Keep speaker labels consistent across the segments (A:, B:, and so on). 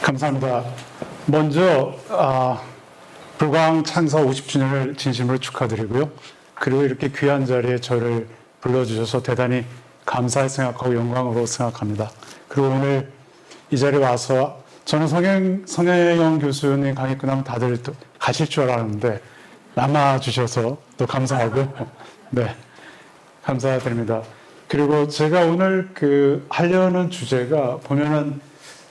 A: 감사합니다. 먼저 불광 창사 50주년을 진심으로 축하드리고요. 그리고 이렇게 귀한 자리에 저를 불러주셔서 대단히 감사히 생각하고 영광으로 생각합니다. 그리고 오늘 이 자리에 와서 저는 성혜영 교수님 강의 끝나면 다들 또 가실 줄 알았는데 남아주셔서 또 감사하고 네, 감사드립니다. 그리고 제가 오늘 하려는 주제가 보면은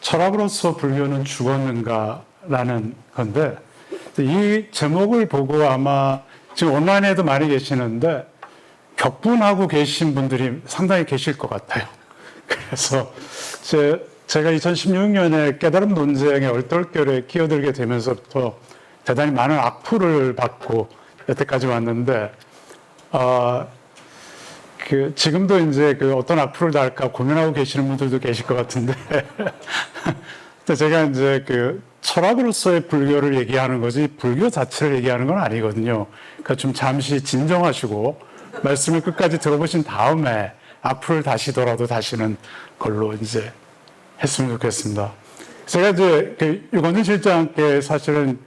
A: 철학으로서 불교는 죽었는가라는 건데 이 제목을 보고 아마 지금 온라인에도 많이 계시는데 격분하고 계신 분들이 상당히 계실 것 같아요. 그래서 제가 2016년에 깨달음 논쟁의 얼떨결에 끼어들게 되면서부터 대단히 많은 악플을 받고 여태까지 왔는데 지금도 이제 어떤 악플을 달까 고민하고 계시는 분들도 계실 것 같은데 제가 이제 철학으로서의 불교를 얘기하는 거지 불교 자체를 얘기하는 건 아니거든요. 그러니까 좀 잠시 진정하시고 말씀을 끝까지 들어보신 다음에 악플을 다시더라도 다시는 걸로 이제 했으면 좋겠습니다. 제가 이제 유건진 실장께 사실은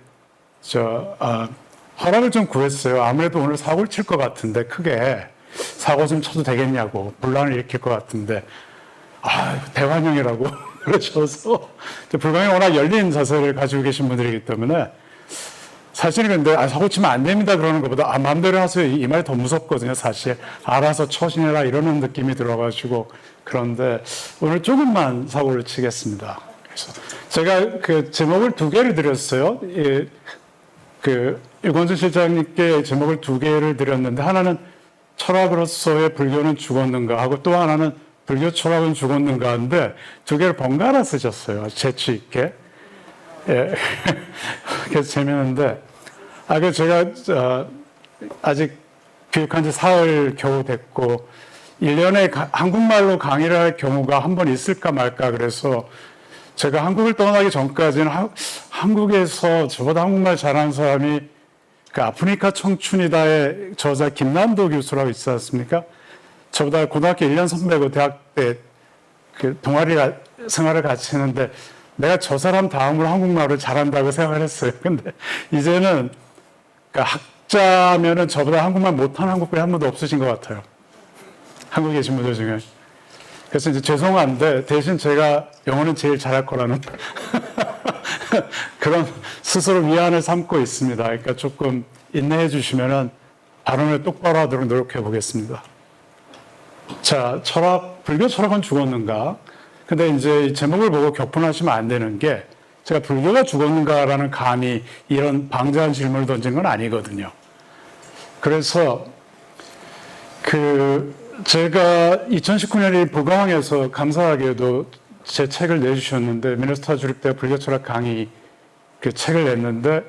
A: 허락을 좀 구했어요. 아무래도 오늘 사고를 칠 것 같은데 크게 사고 좀 쳐도 되겠냐고 분란을 일으킬 것 같은데 대환영이라고 그러셔서 불광이 워낙 열린 자세를 가지고 계신 분들이기 때문에 사실은 근데 사고 치면 안 됩니다 그러는 것보다 마음대로 하세요 이 말이 더 무섭거든요. 사실 알아서 처신해라 이러는 느낌이 들어가지고 그런데 오늘 조금만 사고를 치겠습니다. 그래서 제가 제목을 두 개를 드렸어요. 유건준 실장님께 제목을 두 개를 드렸는데 하나는 철학으로서의 불교는 죽었는가 하고 또 하나는 불교 철학은 죽었는가 하는데 두 개를 번갈아 쓰셨어요. 재치 있게. 예. 그래서 재미있는데 제가 아직 교육한 지 사흘 겨우 됐고 1년에 한국말로 강의를 할 경우가 한 번 있을까 말까 그래서 제가 한국을 떠나기 전까지는 한국에서 저보다 한국말 잘하는 사람이 아프리카 청춘이다의 저자 김남도 교수라고 있지 않습니까? 저보다 고등학교 1년 선배고 대학 때 동아리 생활을 같이 했는데 내가 저 사람 다음으로 한국말을 잘한다고 생각을 했어요. 근데 이제는 학자면은 저보다 한국말 못하는 한국분이 한 분도 없으신 것 같아요. 한국에 계신 분들 중에. 그래서 이제 죄송한데 대신 제가 영어는 제일 잘할 거라는 그런 스스로 위안을 삼고 있습니다. 그러니까 조금 인내해 주시면은 발언을 똑바로 하도록 노력해 보겠습니다. 자, 불교 철학은 죽었는가? 근데 이제 이 제목을 보고 격분하시면 안 되는 게 제가 불교가 죽었는가라는 감히 이런 방자한 질문을 던진 건 아니거든요. 그래서 제가 2019년에 보강에서 감사하게도 제 책을 내주셨는데 미네소타 주립대 불교 철학 강의 책을 냈는데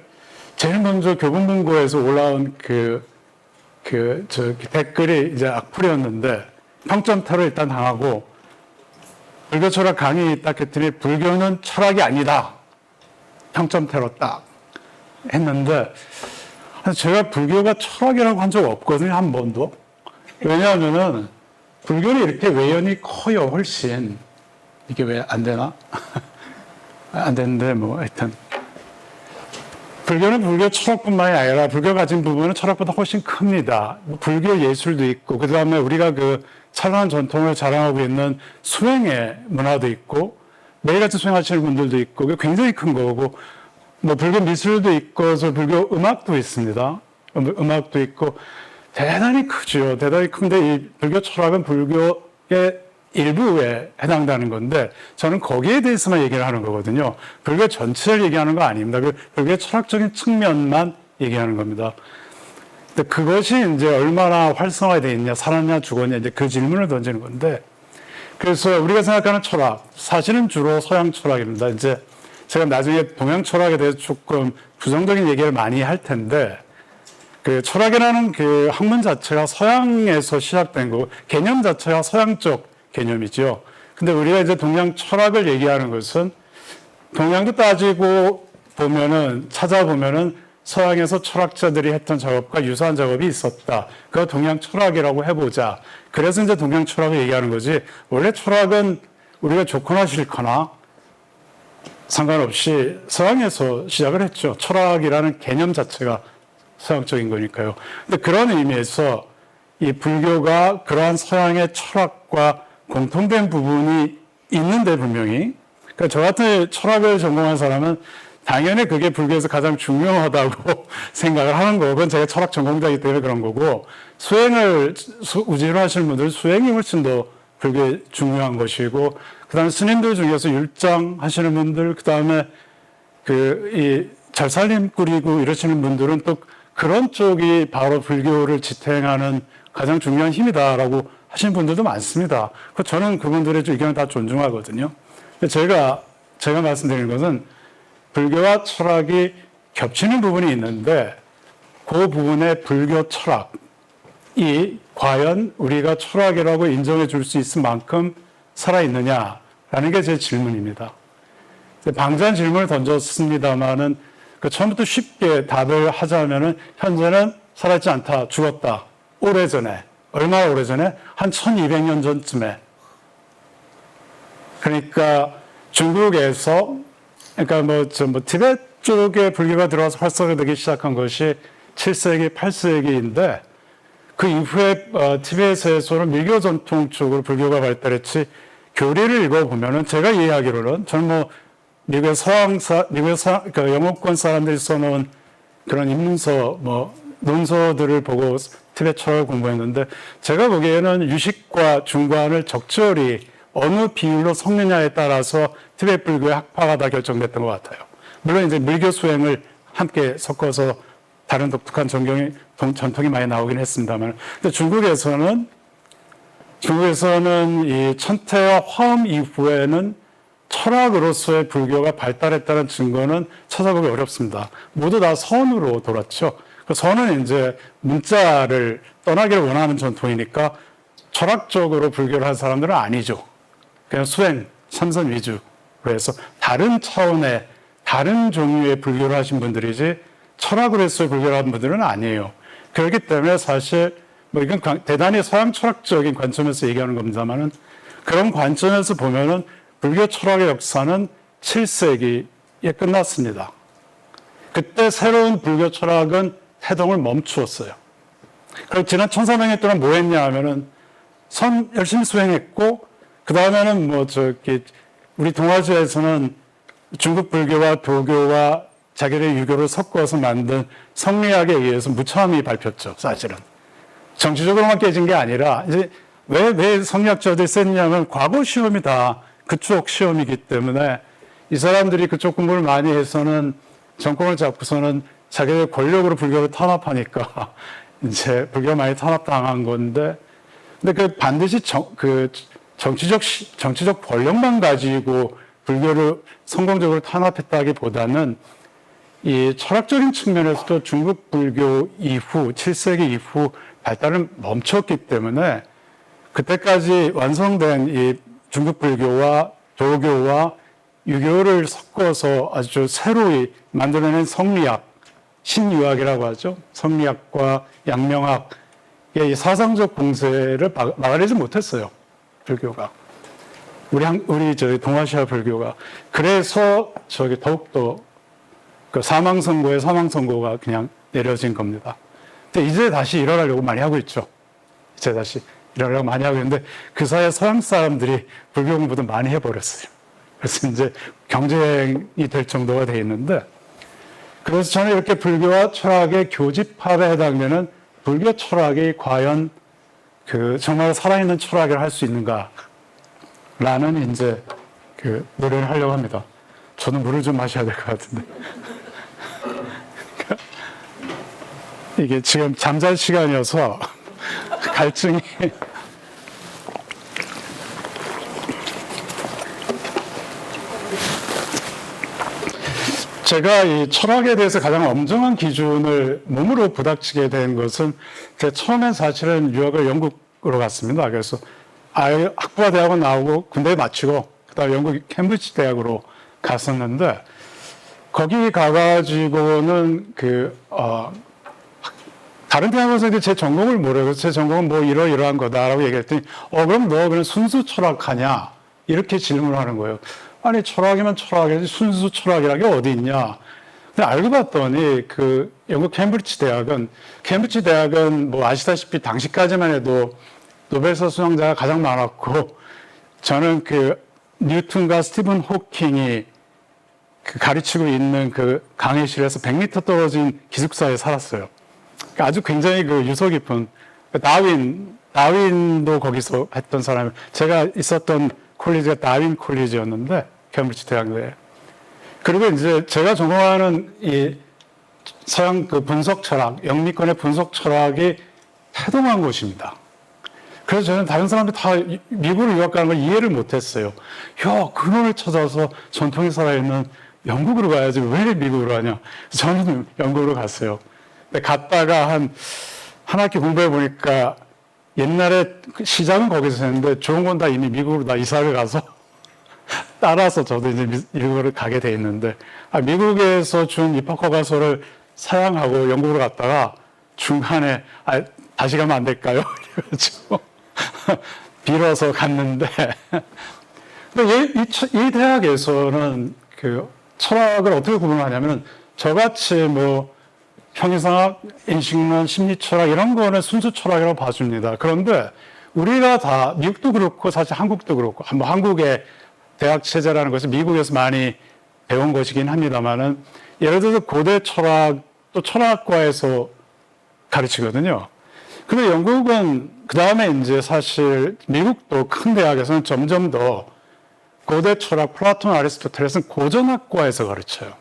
A: 제일 먼저 교본문고에서 올라온 댓글이 이제 악플이었는데 평점타로 일단 당하고 불교 철학 강의 딱 했더니 불교는 철학이 아니다. 평점타로 딱 했는데 제가 불교가 철학이라고 한 적 없거든요. 한 번도. 왜냐하면은 불교는 이렇게 외연이 커요. 훨씬. 이게 왜 안 되나? 안 되는데 뭐 하여튼 불교는 불교 철학뿐만이 아니라 불교 가진 부분은 철학보다 훨씬 큽니다. 불교 예술도 있고 그 다음에 우리가 찬란한 전통을 자랑하고 있는 수행의 문화도 있고 매일같이 수행하시는 분들도 있고 굉장히 큰 거고 뭐 불교 미술도 있고 불교 음악도 있습니다. 음악도 있고 대단히 크죠. 대단히 큰데 이 불교 철학은 불교의 일부에 해당되는 건데 저는 거기에 대해서만 얘기를 하는 거거든요. 불교 전체를 얘기하는 거 아닙니다. 불교의 철학적인 측면만 얘기하는 겁니다. 근데 그것이 이제 얼마나 활성화되어 있냐, 살았냐, 죽었냐, 이제 그 질문을 던지는 건데 그래서 우리가 생각하는 철학, 사실은 주로 서양 철학입니다. 이제 제가 나중에 동양 철학에 대해서 조금 부정적인 얘기를 많이 할 텐데 철학이라는 학문 자체가 서양에서 시작된 거고 개념 자체가 서양적 개념이죠. 근데 우리가 이제 동양 철학을 얘기하는 것은 동양도 따지고 보면은 찾아보면은 서양에서 철학자들이 했던 작업과 유사한 작업이 있었다. 그거 동양 철학이라고 해보자. 그래서 이제 동양 철학을 얘기하는 거지. 원래 철학은 우리가 좋거나 싫거나 상관없이 서양에서 시작을 했죠. 철학이라는 개념 자체가 서양적인 거니까요. 근데 그런 의미에서 이 불교가 그러한 서양의 철학과 공통된 부분이 있는데 분명히. 그러니까 저 같은 철학을 전공한 사람은 당연히 그게 불교에서 가장 중요하다고 생각을 하는 거고, 그건 제가 철학 전공자이기 때문에 그런 거고, 수행을 우지로 하시는 분들은 수행이 훨씬 더 불교에 중요한 것이고, 그 다음에 스님들 중에서 율장 하시는 분들, 그 다음에 이 잘살림 꾸리고 이러시는 분들은 또 그런 쪽이 바로 불교를 지탱하는 가장 중요한 힘이다라고 하시는 분들도 많습니다. 저는 그분들의 의견을 다 존중하거든요. 제가 말씀드리는 것은 불교와 철학이 겹치는 부분이 있는데 그 부분의 불교 철학이 과연 우리가 철학이라고 인정해 줄 수 있을 만큼 살아있느냐라는 게 제 질문입니다. 방대한 질문을 던졌습니다만은 처음부터 쉽게 답을 하자면은 현재는 살아있지 않다, 죽었다. 오래전에, 얼마나 오래전에? 한 1200년 전쯤에. 그러니까 중국에서, 그러니까 티베트 쪽에 불교가 들어와서 활성화되기 시작한 것이 7세기, 8세기인데 그 이후에 티베트에서는 밀교 전통 쪽으로 불교가 발달했지, 교리를 읽어보면은 제가 이해하기로는 저는 미국의 그러니까 영어권 사람들이 써놓은 그런 입문서, 논서들을 보고 티베트 철학을 공부했는데 제가 보기에는 유식과 중관을 적절히 어느 비율로 섞느냐에 따라서 티베트 불교의 학파가 다 결정됐던 것 같아요. 물론 이제 밀교 수행을 함께 섞어서 다른 독특한 전통이 많이 나오긴 했습니다만, 근데 중국에서는 이 천태와 화엄 이후에는 철학으로서의 불교가 발달했다는 증거는 찾아보기 어렵습니다. 모두 다 선으로 돌았죠. 그 선은 이제 문자를 떠나기를 원하는 전통이니까 철학적으로 불교를 한 사람들은 아니죠. 그냥 수행, 참선 위주로 해서 다른 차원의 다른 종류의 불교를 하신 분들이지 철학으로서의 불교를 한 분들은 아니에요. 그렇기 때문에 사실 이건 대단히 서양 철학적인 관점에서 얘기하는 겁니다만은 그런 관점에서 보면은 불교 철학의 역사는 7세기에 끝났습니다. 그때 새로운 불교 철학은 태동을 멈추었어요. 그리고 지난 1400년 동안 뭐 했냐 하면은 열심히 수행했고, 그 다음에는 우리 동아시아에서는 중국 불교와 도교와 자기네 유교를 섞어서 만든 성리학에 의해서 무참히 밟혔죠, 사실은. 정치적으로만 깨진 게 아니라, 이제 왜 성리학자들이 셌냐면 과거 시험이 다 그쪽 시험이기 때문에 이 사람들이 그쪽 공부를 많이 해서는 정권을 잡고서는 자기들 권력으로 불교를 탄압하니까 이제 불교가 많이 탄압당한 건데, 근데 반드시 정치적 권력만 가지고 불교를 성공적으로 탄압했다기보다는 이 철학적인 측면에서도 중국 불교 이후 7세기 이후 발달을 멈췄기 때문에 그때까지 완성된 이 중국 불교와 도교와 유교를 섞어서 아주 새로이 만들어낸 성리학, 신유학이라고 하죠. 성리학과 양명학의 사상적 공세를 막아내지 못했어요, 불교가. 우리 동아시아 불교가. 그래서 더욱더 그 사망선고가 그냥 내려진 겁니다. 근데 이제 다시 일어나려고 많이 하고 있죠. 이제 다시 일어나려고 많이 하고 있는데 그 사이에 서양 사람들이 불교 공부도 많이 해버렸어요. 그래서 이제 경쟁이 될 정도가 돼 있는데, 그래서 저는 이렇게 불교와 철학의 교집합에 해당되는 불교 철학이 과연 정말 살아있는 철학을 할 수 있는가? 라는 이제 노래를 하려고 합니다. 저는 물을 좀 마셔야 될 것 같은데. 이게 지금 잠잘 시간이어서 갈증이. 제가 이 철학에 대해서 가장 엄정한 기준을 몸으로 부닥치게 된 것은 제가 처음엔 사실은 유학을 영국으로 갔습니다. 그래서 학부가 대학원 나오고 군대에 마치고 그다음에 영국 캠브리지 대학으로 갔었는데 거기 가가지고는 다른 대학원생들이 제 전공을 모르고 제 전공은 뭐 이러이러한 거다라고 얘기했더니 그럼 너 그냥 순수 철학하냐? 이렇게 질문을 하는 거예요. 아니 철학이면 철학이지 순수 철학이라는 게 어디 있냐? 근데 알고 봤더니 영국 케임브리지 대학은 뭐 아시다시피 당시까지만 해도 노벨상 수상자가 가장 많았고 저는 뉴턴과 스티븐 호킹이 가르치고 있는 강의실에서 100m 떨어진 기숙사에 살았어요. 그러니까 아주 굉장히 유서 깊은 다윈도 거기서 했던 사람이 제가 있었던 콜리지가 다윈 콜리지였는데 케임브리지 대학교에. 그리고 이제 제가 전공하는 이 서양 분석 철학, 영미권의 분석 철학이 태동한 곳입니다. 그래서 저는 다른 사람들이 다 미국으로 유학 가는 걸 이해를 못했어요. 근원을 찾아서 전통이 살아있는 영국으로 가야지 왜 미국으로 가냐. 저는 영국으로 갔어요. 근데 갔다가 한 학기 공부해 보니까 옛날에 시작은 거기서 했는데 좋은 건 다 이미 미국으로 다 이사를 가서 따라서 저도 이제 미국으로 가게 돼 있는데 미국에서 준 입학 허가서를 사양하고 영국으로 갔다가 중간에 다시 가면 안 될까요? 이래가지고 빌어서 갔는데 이 대학에서는 철학을 어떻게 구분하냐면 저같이 뭐 형이상학, 인식론, 심리철학 이런 거는 순수 철학이라고 봐줍니다. 그런데 우리가 다 미국도 그렇고 사실 한국도 그렇고 뭐 한국의 대학 체제라는 것은 미국에서 많이 배운 것이긴 합니다만은 예를 들어서 고대 철학 또 철학과에서 가르치거든요. 근데 영국은 그 다음에 이제 사실 미국도 큰 대학에서는 점점 더 고대 철학 플라톤 아리스토텔레스는 고전학과에서 가르쳐요.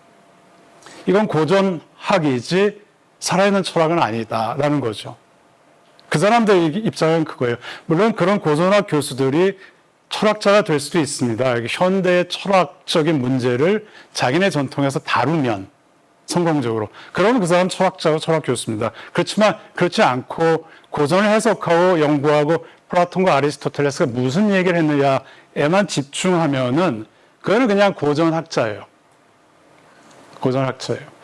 A: 이건 고전학이지 살아있는 철학은 아니다라는 거죠. 그 사람들 입장은 그거예요. 물론 그런 고전학 교수들이 철학자가 될 수도 있습니다. 현대의 철학적인 문제를 자기네 전통에서 다루면 성공적으로. 그러면 그 사람은 철학자고 철학 교수입니다. 그렇지만 그렇지 않고 고전을 해석하고 연구하고 플라톤과 아리스토텔레스가 무슨 얘기를 했느냐에만 집중하면은 그거는 그냥 고전학자예요. 고전학자예요.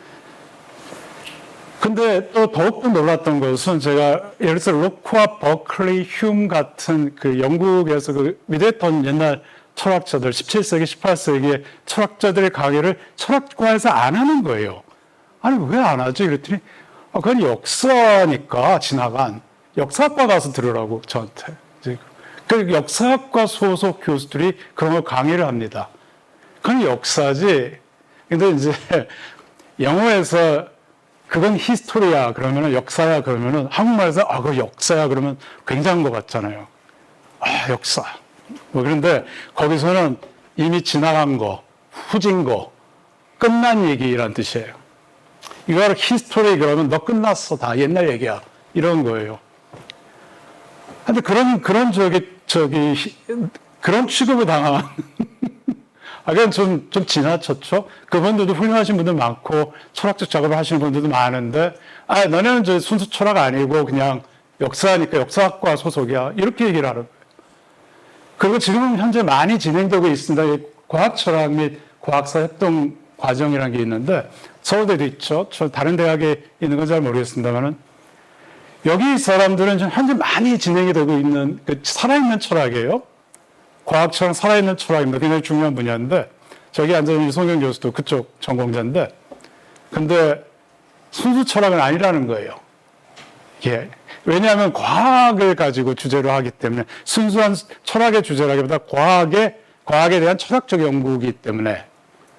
A: 근데 또 더욱더 놀랐던 것은 제가 예를 들어서 로크와 버클리, 휴움 같은 영국에서 위대했던 옛날 철학자들, 17세기, 18세기의 철학자들의 강의를 철학과에서 안 하는 거예요. 아니, 왜 안 하지? 그랬더니, 그건 역사니까 지나간 역사학과 가서 들으라고 저한테. 그 역사학과 소속 교수들이 그런 걸 강의를 합니다. 그건 역사지. 근데 이제 영어에서 그건 히스토리야 그러면은 역사야 그러면은 한국말에서 그거 역사야 그러면 굉장한 것 같잖아요. 역사. 뭐 그런데 거기서는 이미 지나간 거, 후진 거, 끝난 얘기란 뜻이에요. 이거를 히스토리 그러면 너 끝났어 다 옛날 얘기야 이런 거예요. 근데 그런 취급을 당한 그건 좀 지나쳤죠. 그분들도 훌륭하신 분들 많고 철학적 작업을 하시는 분들도 많은데 너네는 순수 철학 아니고 그냥 역사니까 역사학과 소속이야 이렇게 얘기를 하는 거예요. 그리고 지금 현재 많이 진행되고 있습니다. 과학철학 및 과학사 협동 과정이라는 게 있는데 서울대도 있죠. 저 다른 대학에 있는 건 잘 모르겠습니다만은 여기 사람들은 현재 많이 진행이 되고 있는 살아있는 철학이에요. 과학처럼 살아있는 철학입니다. 굉장히 중요한 분야인데 저기 앉아있는 유성경 교수도 그쪽 전공자인데 근데 순수 철학은 아니라는 거예요. 예. 왜냐하면 과학을 가지고 주제로 하기 때문에 순수한 철학의 주제라기보다 과학에 대한 철학적 연구이기 때문에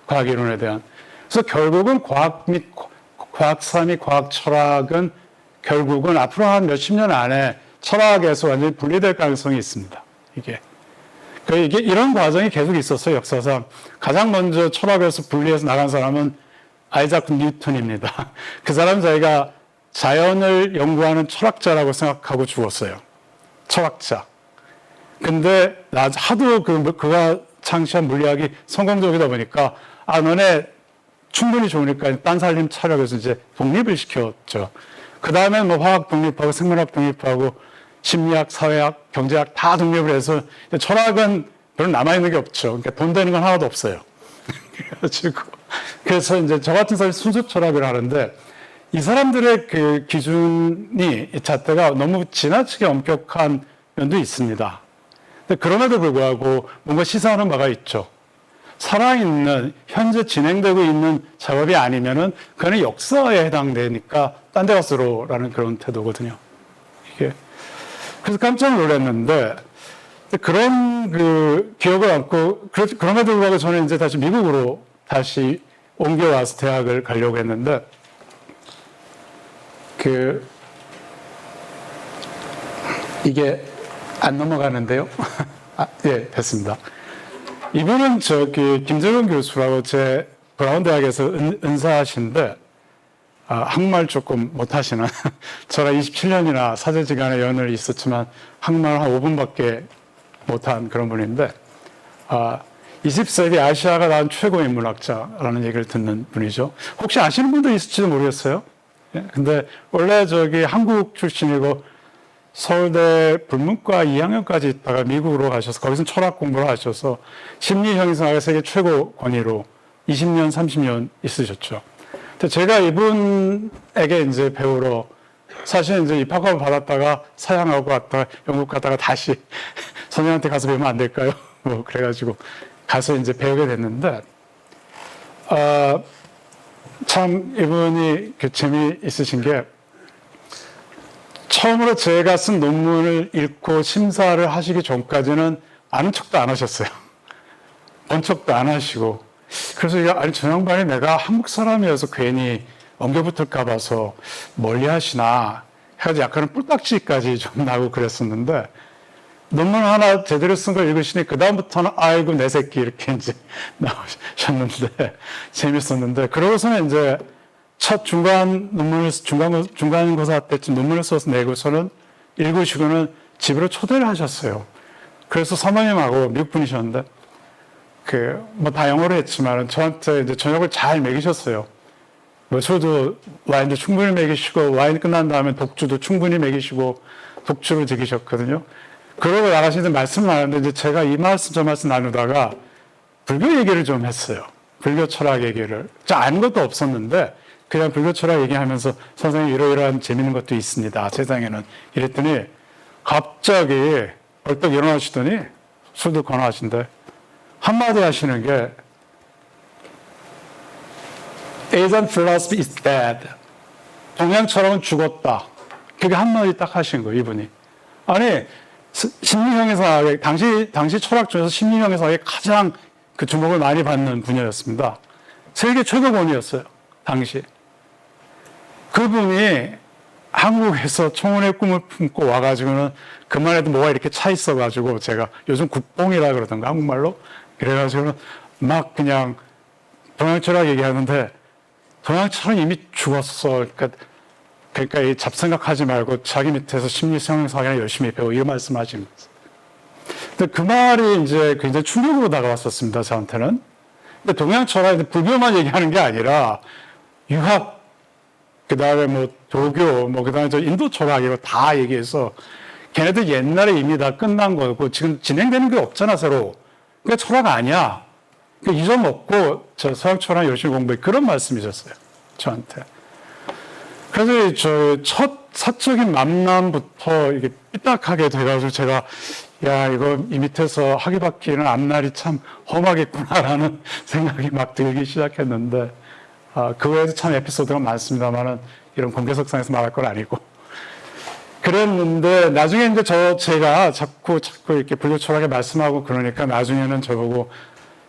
A: 과학 이론에 대한 그래서 결국은 과학사 및 과학 철학은 결국은 앞으로 한 몇십 년 안에 철학에서 완전히 분리될 가능성이 있습니다. 이게 이런 과정이 계속 있었어요, 역사상. 가장 먼저 철학에서 분리해서 나간 사람은 아이작 뉴턴입니다. 그 사람 자기가 자연을 연구하는 철학자라고 생각하고 죽었어요. 철학자. 근데 하도 그가 창시한 물리학이 성공적이다 보니까 너네 충분히 좋으니까 딴 살림 차려서 이제 독립을 시켰죠. 그 다음에 뭐 화학 독립하고 생물학 독립하고 심리학, 사회학, 경제학 다 독립을 해서 철학은 별로 남아있는 게 없죠. 그러니까 돈 되는 건 하나도 없어요. 그래서 이제 저 같은 사람이 순수 철학을 하는데 이 사람들의 그 기준이, 잣대가 너무 지나치게 엄격한 면도 있습니다. 근데 그럼에도 불구하고 뭔가 시사하는 바가 있죠. 살아있는, 현재 진행되고 있는 작업이 아니면은 그거는 역사에 해당되니까 딴 데 가서라는 그런 태도거든요. 이게. 그래서 깜짝 놀랐는데, 그런 그 기억을 안고, 그럼에도 불구하고 저는 이제 다시 미국으로 다시 옮겨와서 대학을 가려고 했는데, 이게 안 넘어가는데요. 예, 됐습니다. 이분은 김재근 교수라고 제 브라운 대학에서 은사하신데, 한국말 조금 못하시는, 제가 27년이나 사제지간의 연을 있었지만 한국말 한 5분밖에 못한 그런 분인데, 20세기 아시아가 낳은 최고 인문학자라는 얘기를 듣는 분이죠. 혹시 아시는 분도 있을지도 모르겠어요. 예, 근데 원래 한국 출신이고 서울대 불문과 2학년까지 있다가 미국으로 가셔서 거기서 철학 공부를 하셔서 심리형이성학의 세계 최고 권위로 20년, 30년 있으셨죠. 근데 제가 이분에게 이제 배우러 사실 이제 입학을 받았다가 사양하고 왔다가 영국 갔다가 다시 선생님한테 가서 배우면 안 될까요? 뭐 그래가지고 가서 이제 배우게 됐는데, 참 이분이 재미있으신 게 처음으로 제가 쓴 논문을 읽고 심사를 하시기 전까지는 아는 척도 안 하셨어요. 본 척도 안 하시고. 그래서 아니 저 양반이 내가 한국 사람이어서 괜히 엉겨붙을까 봐서 멀리 하시나 해가지고 약간은 뿔딱지까지 좀 나고 그랬었는데, 논문 하나 제대로 쓴 걸 읽으시니 그다음부터는 아이고 내 새끼 이렇게 이제 나오셨는데 재밌었는데, 그러고서는 이제 첫 중간고사 때쯤 논문을 써서 내고서는 읽으시고는 집으로 초대를 하셨어요. 그래서 사모님하고 미국 분이셨는데, 뭐 다 영어로 했지만 저한테 이제 저녁을 잘 먹이셨어요. 뭐 술도 와인도 충분히 먹이시고, 와인 끝난 다음에 독주도 충분히 먹이시고, 독주를 즐기셨거든요. 그러고 나가시는데 말씀을 나눴는데, 이제 제가 이 말씀 저 말씀 나누다가 불교 얘기를 좀 했어요. 불교 철학 얘기를. 아는 것도 없었는데 그냥 불교 철학 얘기하면서 선생님 이러이러한 재밌는 것도 있습니다, 세상에는. 이랬더니 갑자기 벌떡 일어나시더니 술도 권하신데 한마디 하시는 게 Asian philosophy is dead. 동양 철학은 죽었다. 그게 한마디 딱 하신 거예요, 이분이. 아니, 심리형이성학의, 당시 철학 중에서 심리형이성학의 가장 그 주목을 많이 받는 분야였습니다. 세계 최고 권위였어요, 당시. 그분이 한국에서 청혼의 꿈을 품고 와가지고는 그만해도 뭐가 이렇게 차 있어가지고 제가 요즘 국뽕이라 그러던가 한국말로 그래가지고는 막 그냥 동양 철학 얘기하는데 동양 철학은 이미 죽었어. 그러니까 이 잡생각하지 말고 자기 밑에서 심리성형학이나 열심히 배워, 이런 말씀 하시면서. 근데 그 말이 이제 굉장히 충격으로 다가왔었습니다, 저한테는. 근데 동양 철학이 불교만 얘기하는 게 아니라 유학, 그 다음에 뭐 도교, 뭐 그 다음에 저 인도 철학 이거 다 얘기해서 걔네들 옛날에 이미 다 끝난 거고 지금 진행되는 게 없잖아, 새로. 그러니까 철학 아니야. 그러니까 잊어먹고 저 서양 철학 열심히 공부해, 그런 말씀이셨어요, 저한테. 그래서 저 첫 사적인 만남부터 이게 삐딱하게 돼가지고 제가 야, 이거 이 밑에서 하기받기는 앞날이 참 험하겠구나라는 생각이 막 들기 시작했는데, 그 외에도 참 에피소드가 많습니다만은 이런 공개석상에서 말할 건 아니고. 그랬는데 나중에 이제 제가 자꾸 이렇게 불교 철학에 말씀하고 그러니까 나중에는 저보고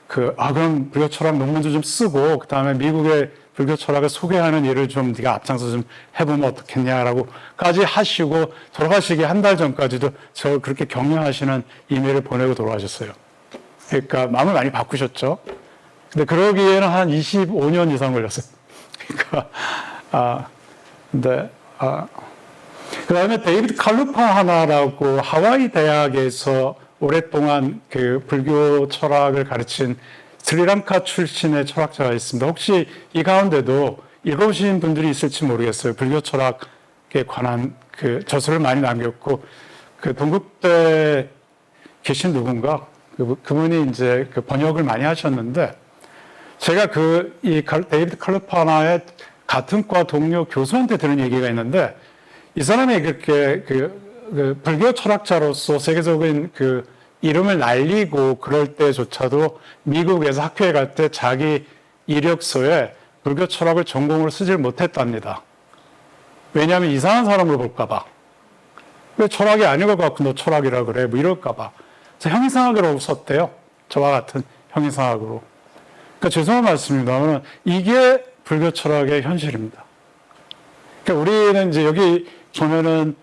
A: 그럼 불교 철학 논문도 좀 쓰고 그 다음에 미국의 불교 철학을 소개하는 일을 좀 네가 앞장서 좀 해보면 어떻겠냐라고까지 하시고, 돌아가시기 한 달 전까지도 저 그렇게 격려하시는 이메일을 보내고 돌아가셨어요. 그러니까 마음을 많이 바꾸셨죠. 근데 그러기에는 한 25년 이상 걸렸어요. 그러니까 그 다음에 데이비드 칼루파하나라고 하와이 대학에서 오랫동안 그 불교 철학을 가르친 스리랑카 출신의 철학자가 있습니다. 혹시 이 가운데도 읽어보신 분들이 있을지 모르겠어요. 불교 철학에 관한 그 저서를 많이 남겼고, 그 동국대에 계신 누군가, 그분이 이제 그 번역을 많이 하셨는데, 제가 데이비드 칼루파나의 같은 과 동료 교수한테 들은 얘기가 있는데, 이 사람이 그렇게 불교 철학자로서 세계적인 이름을 날리고 그럴 때조차도 미국에서 학교에 갈 때 자기 이력서에 불교 철학을 전공으로 쓰질 못했답니다. 왜냐하면 이상한 사람으로 볼까봐. 왜 철학이 아닌 것 같고 너 철학이라 그래? 뭐 이럴까봐. 그래서 형이상학으로 썼대요. 저와 같은 형이상학으로. 그러니까 죄송한 말씀입니다만 이게 불교 철학의 현실입니다. 그러니까 우리는 이제 여기 보면은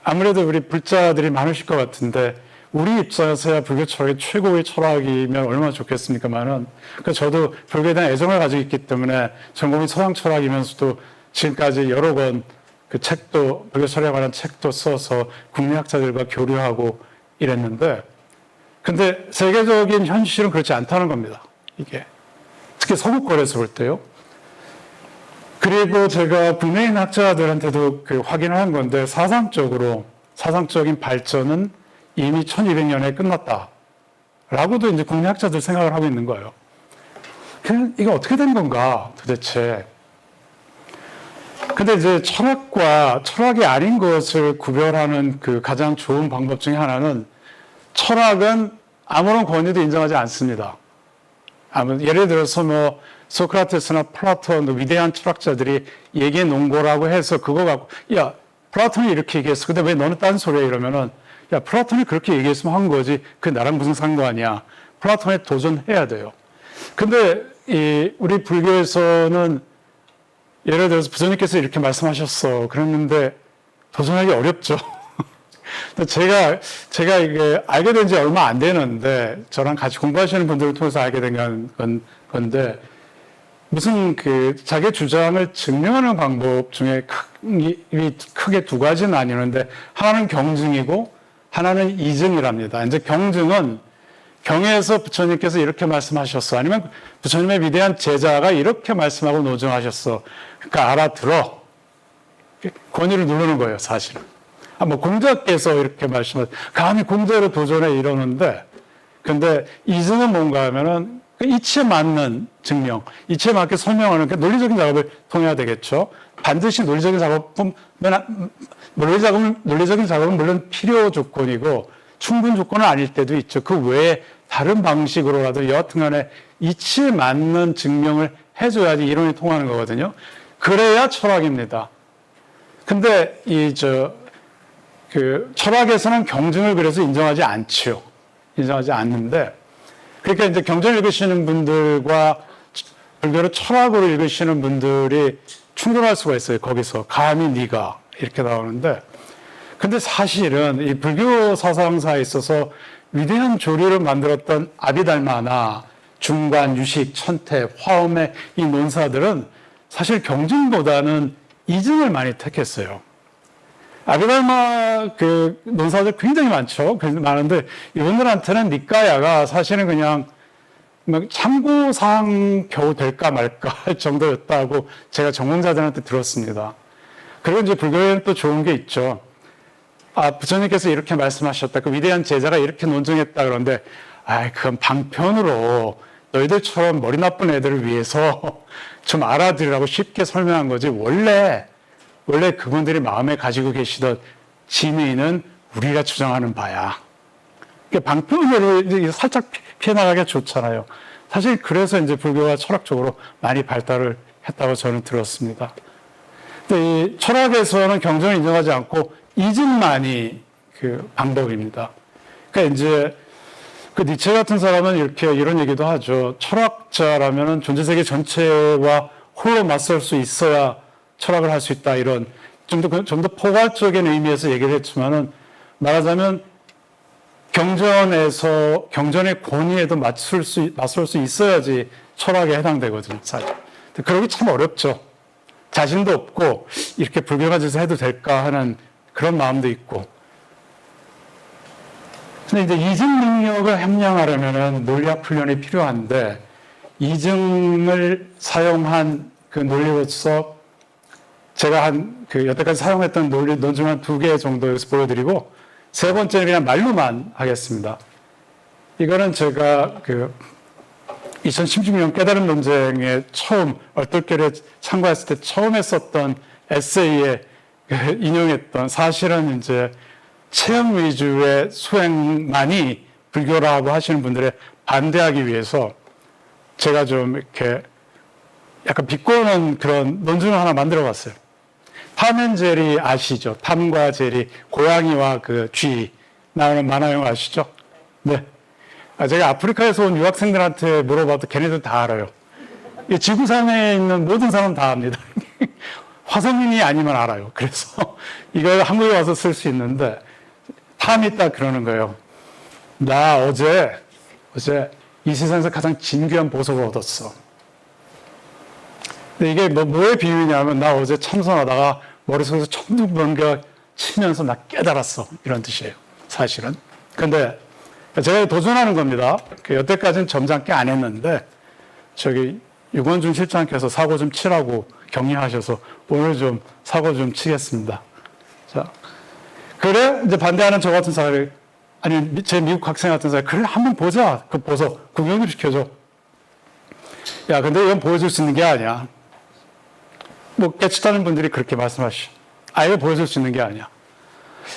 A: 아무래도 우리 불자들이 많으실 것 같은데 우리 입장에서야 불교 철학이 최고의 철학이면 얼마나 좋겠습니까만은 그러니까 저도 불교에 대한 애정을 가지고 있기 때문에 전공이 서양 철학이면서도 지금까지 여러 권 책도 불교 철학에 관한 책도 써서 국내 학자들과 교류하고 이랬는데 근데 세계적인 현실은 그렇지 않다는 겁니다. 이게 특히 서구권에서 볼 때요. 그리고 제가 국내인 학자들한테도 확인을 한 건데 사상적인 발전은 이미 1200년에 끝났다. 라고도 이제 국내 학자들 생각을 하고 있는 거예요. 이게 어떻게 된 건가 도대체. 근데 이제 철학과 철학이 아닌 것을 구별하는 가장 좋은 방법 중에 하나는 철학은 아무런 권위도 인정하지 않습니다. 예를 들어서 소크라테스나 플라톤 위대한 철학자들이 얘기해 놓은 거라고 해서 그거 갖고 야 플라톤이 이렇게 얘기했어. 근데 왜 너는 딴소리야 이러면은 야 플라톤이 그렇게 얘기했으면 한 거지. 그게 나랑 무슨 상관이야. 플라톤에 도전해야 돼요. 근데 우리 불교에서는 예를 들어서 부처님께서 이렇게 말씀하셨어. 그랬는데 도전하기 어렵죠. 제가 이게 알게 된 지 얼마 안 되는데 저랑 같이 공부하시는 분들을 통해서 알게 된 건데 무슨 자기 주장을 증명하는 방법 중에 크게 두 가지는 아니는데 하나는 경증이고 하나는 이증이랍니다. 이제 경증은 경에서 부처님께서 이렇게 말씀하셨어. 아니면 부처님의 위대한 제자가 이렇게 말씀하고 노증하셨어. 그러니까 알아들어. 권위를 누르는 거예요, 사실은. 공자께서 이렇게 말씀하셨어. 감히 공자로 도전해 이러는데, 근데 이증은 뭔가 하면은 이치에 맞는 증명, 이치에 맞게 설명하는 논리적인 작업을 통해야 되겠죠. 반드시 논리적인 작업은 물론 필요 조건이고 충분 조건은 아닐 때도 있죠. 그 외에 다른 방식으로라도 여하튼 간에 이치에 맞는 증명을 해줘야지 이론이 통하는 거거든요. 그래야 철학입니다. 근데 철학에서는 경증을 그래서 인정하지 않죠. 인정하지 않는데, 그러니까 이제 경전을 읽으시는 분들과 불교를 철학으로 읽으시는 분들이 충돌할 수가 있어요. 거기서 감히 네가 이렇게 나오는데, 근데 사실은 이 불교 사상사에 있어서 위대한 조류를 만들었던 아비달마나 중관, 유식, 천태, 화엄의 이 논사들은 사실 경증보다는 이증을 많이 택했어요. 아비달마 논사들 굉장히 많은데 이분들한테는 니까야가 사실은 그냥 참고사항 겨우 될까 말까 할 정도였다고 제가 전공자들한테 들었습니다. 그리고 이제 불교에는 또 좋은 게 있죠. 부처님께서 이렇게 말씀하셨다. 그 위대한 제자가 이렇게 논증했다. 그런데, 그건 방편으로 너희들처럼 머리 나쁜 애들을 위해서 좀 알아들으라고 쉽게 설명한 거지. 원래 그분들이 마음에 가지고 계시던 진의는 우리가 주장하는 바야. 방편으로 살짝 피해나가기가 좋잖아요. 사실 그래서 이제 불교가 철학적으로 많이 발달을 했다고 저는 들었습니다. 근데 이 철학에서는 경전을 인정하지 않고 이증만이 방법입니다. 그러니까 이제 니체 같은 사람은 이런 얘기도 하죠. 철학자라면은 존재세계 전체와 홀로 맞설 수 있어야 철학을 할 수 있다. 이런 좀 더 포괄적인 의미에서 얘기를 했지만은 말하자면 경전의 권위에도 맞설 수 있어야지 철학에 해당되거든요. 사실. 그러기 참 어렵죠. 자신도 없고 이렇게 불교가 짓을 해도 될까 하는 그런 마음도 있고. 근데 이제 이증 능력을 함량하려면 논리학 훈련이 필요한데 이증을 사용한 논리로서 제가 여태까지 사용했던 논증 한 2개 정도 여기서 보여드리고 세 번째는 그냥 말로만 하겠습니다. 이거는 제가 2016년 깨달음 논쟁에 처음 얼떨결에 참가했을 때 처음 했었던 에세이에 인용했던 사실은 이제 체험 위주의 수행만이 불교라고 하시는 분들의 반대하기 위해서 제가 좀 이렇게 약간 비꼬는 그런 논증을 하나 만들어 봤어요. 탐 앤 제리 아시죠? 탐과 제리, 고양이와 그 쥐 나오는 만화 영화 아시죠? 네. 제가 아프리카에서 온 유학생들한테 물어봐도 걔네들 다 알아요. 이 지구상에 있는 모든 사람 다 압니다. 화성인이 아니면 알아요. 그래서 이걸 한국에 와서 쓸 수 있는데 탐이 딱 그러는 거예요. 나 어제 이 세상에서 가장 진귀한 보석을 얻었어. 근데 이게 뭐의 비유냐면 나 어제 참선하다가 머릿속에서 천둥번개가 치면서 나 깨달았어. 이런 뜻이에요. 사실은. 근데 제가 도전하는 겁니다. 여태까지는 점잖게 안 했는데 저기 유건준 실장께서 사고 좀 치라고 격려하셔서 오늘 좀 사고 좀 치겠습니다. 자, 그래 이제 반대하는 저 같은 사람이 아니 제 미국 학생 같은 사람이 그래 한번 보자 그 보석 구경 좀 시켜줘. 야 근데 이건 보여줄 수 있는 게 아니야. 뭐 깨치다는 분들이 그렇게 말씀하시죠. 아예 보여줄 수 있는 게 아니야.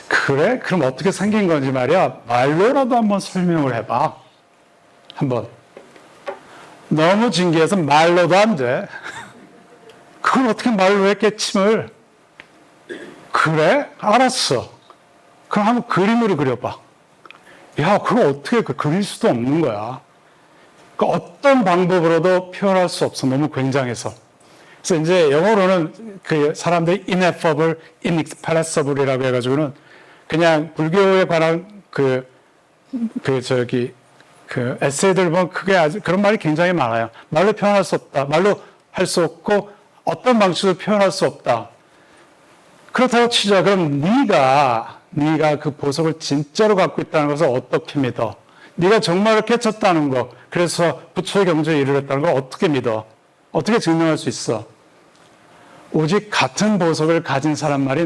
A: 그래? 그럼 어떻게 생긴 건지 말이야. 말로라도 한번 설명을 해봐. 한번. 너무 진기해서 말로도 안 돼. 그걸 어떻게 말로 해, 깨침을. 그래? 알았어. 그럼 한번 그림으로 그려봐. 야, 그거 어떻게 그릴 수도 없는 거야. 그러니까 어떤 방법으로도 표현할 수 없어. 너무 굉장해서. 그래서 이제 영어로는 그 사람들이 ineffable, inexpressible이라고 해가지고는 그냥 불교에 관한 그 에세이들 보면 그게 아주 그런 말이 굉장히 많아요. 말로 표현할 수 없다. 말로 할 수 없고 어떤 방식으로 표현할 수 없다. 그렇다고 치자. 그럼 네가 그 보석을 진짜로 갖고 있다는 것을 어떻게 믿어? 네가 정말로 깨쳤다는 거. 그래서 부처의 경지에 이르렀다는 걸 어떻게 믿어? 어떻게 증명할 수 있어? 오직 같은 보석을 가진 사람만이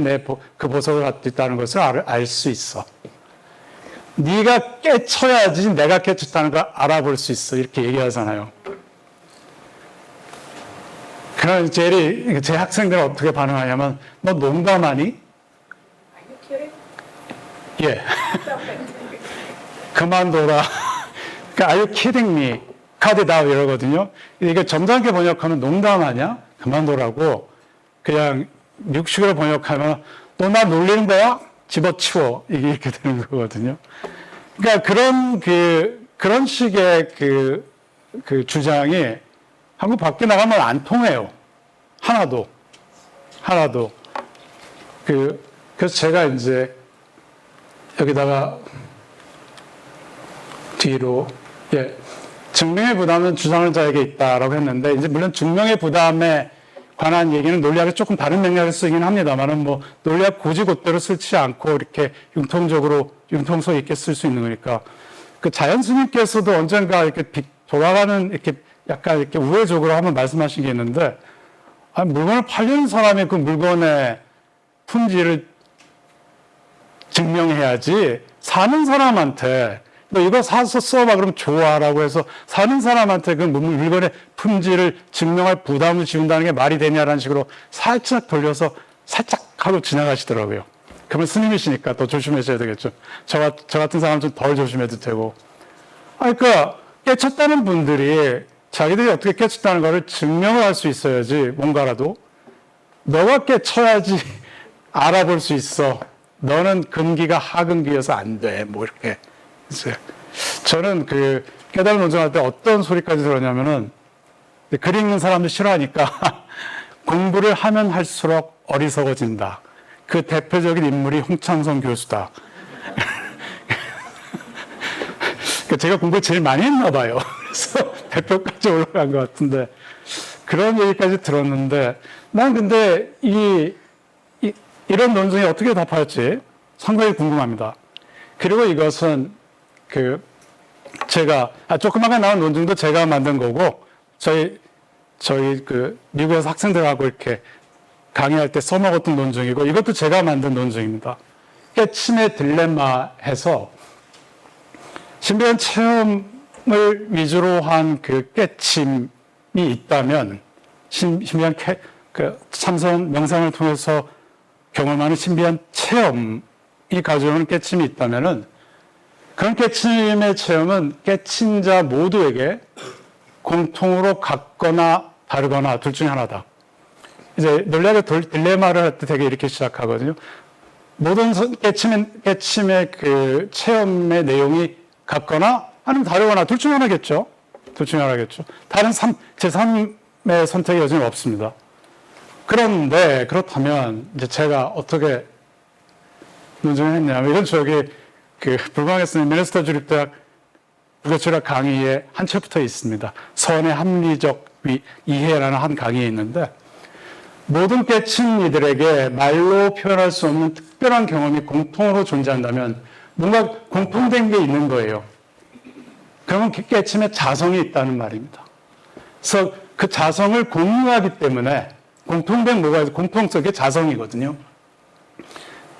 A: 그 보석을 갖고 있다는 것을 알 수 있어. 네가 깨쳐야지 내가 깨쳤다는 걸 알아볼 수 있어. 이렇게 얘기하잖아요. 그럼 제 학생들은 어떻게 반응하냐면 너 농담하니? 예. 그만둬라. 그러니까 are you kidding me? cut it out 이러거든요. 이게 점잖게 번역하면 농담하냐? 그만둬라고. 그냥 미국식으로 번역하면 너 나 놀리는 거야? 집어치워. 이게 이렇게 되는 거거든요. 그러니까 그런 식의 그 주장이 한국 밖에 나가면 안 통해요. 하나도. 그래서 제가 이제 여기다가 뒤로, 예, 증명의 부담은 주장하는 자에게 있다라고 했는데, 이제 물론 증명의 부담에 관한 얘기는 논리학이 조금 다른 맥락을 쓰긴 합니다만은 뭐 논리학 고지곳대로 쓰지 않고 이렇게 융통성 있게 쓸 수 있는 거니까. 그 자연 스님께서도 언젠가 이렇게 돌아가는 이렇게 약간 이렇게 우회적으로 한번 말씀하신 게 있는데, 아니, 물건을 팔려는 사람이 그 물건의 품질을 증명해야지 사는 사람한테 너 이거 사서 써봐 그러면 좋아라고 해서 사는 사람한테 그 물건의 품질을 증명할 부담을 지운다는 게 말이 되냐라는 식으로 살짝 돌려서 살짝 하고 지나가시더라고요. 그러면 스님이시니까 더 조심하셔야 되겠죠. 저 같은 사람은 좀 덜 조심해도 되고. 그러니까 깨쳤다는 분들이 자기들이 어떻게 깨쳤다는 거를 증명을 할 수 있어야지 뭔가라도. 너가 깨쳐야지 알아볼 수 있어. 너는 근기가 하근기여서 안 돼. 뭐 이렇게. 저는 그 깨달음 논쟁할 때 어떤 소리까지 들었냐면은 글 읽는 사람도 싫어하니까 공부를 하면 할수록 어리석어진다. 그 대표적인 인물이 홍창성 교수다. 제가 공부를 제일 많이 했나 봐요. 그래서 대표까지 올라간 것 같은데 그런 얘기까지 들었는데 난 근데 이런 논쟁이 어떻게 답할지 상당히 궁금합니다. 그리고 이것은 제가 조그맣게 나온 논증도 제가 만든 거고 저희 미국에서 학생들하고 이렇게 강의할 때 써먹었던 논증이고 이것도 제가 만든 논증입니다. 깨침의 딜레마 해서 신비한 체험 위주로 한 그 깨침이 있다면, 신비한 참선 명상을 통해서 경험하는 신비한 체험이 가져오는 깨침이 있다면은, 그런 깨침의 체험은 깨친 자 모두에게 공통으로 같거나 다르거나 둘 중에 하나다. 이제 논리학의 딜레마를 할 때 되게 이렇게 시작하거든요. 모든 깨침의 그 체험의 내용이 같거나 아니면 다르거나 둘 중에 하나겠죠. 둘 중에 하나겠죠. 다른 제3의 선택이 여전히 없습니다. 그런데 그렇다면 이제 제가 어떻게 논증을 했냐면, 이건 저기 그 불광에 쓰는 미네소타 주립대학 불교철학 강의에 한 챕터에 있습니다. 선의 합리적 이해라는 한 강의에 있는데, 모든 깨친 이들에게 말로 표현할 수 없는 특별한 경험이 공통으로 존재한다면 뭔가 공통된 게 있는 거예요. 그러면 깨침에 자성이 있다는 말입니다. 그래서 그 자성을 공유하기 때문에 공통된 뭐가 있어요? 공통성의 자성이거든요.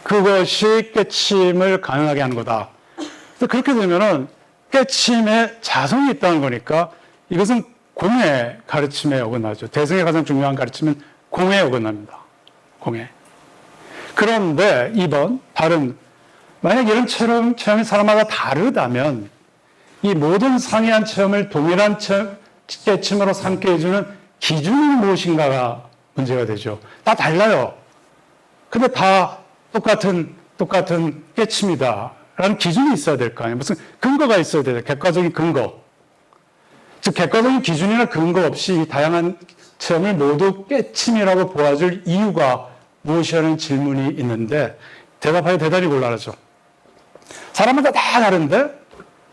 A: 그것이 깨침을 가능하게 하는 거다. 그래서 그렇게 되면은 깨침에 자성이 있다는 거니까 이것은 공의 가르침에 어긋나죠. 대승의 가장 중요한 가르침은 공에 어긋납니다. 공에. 그런데 2번, 만약 이런 체험이 사람마다 다르다면 이 모든 상이한 체험을 동일한 깨침으로 삼게 해주는 기준이 무엇인가가 문제가 되죠. 다 달라요. 근데 다 똑같은 깨침이다 라는 기준이 있어야 될 거 아니에요. 무슨 근거가 있어야 돼요. 객관적인 근거. 즉 객관적인 기준이나 근거 없이 이 다양한 체험을 모두 깨침이라고 보아줄 이유가 무엇이라는 질문이 있는데 대답하기 대단히 곤란하죠. 사람마다 다 다른데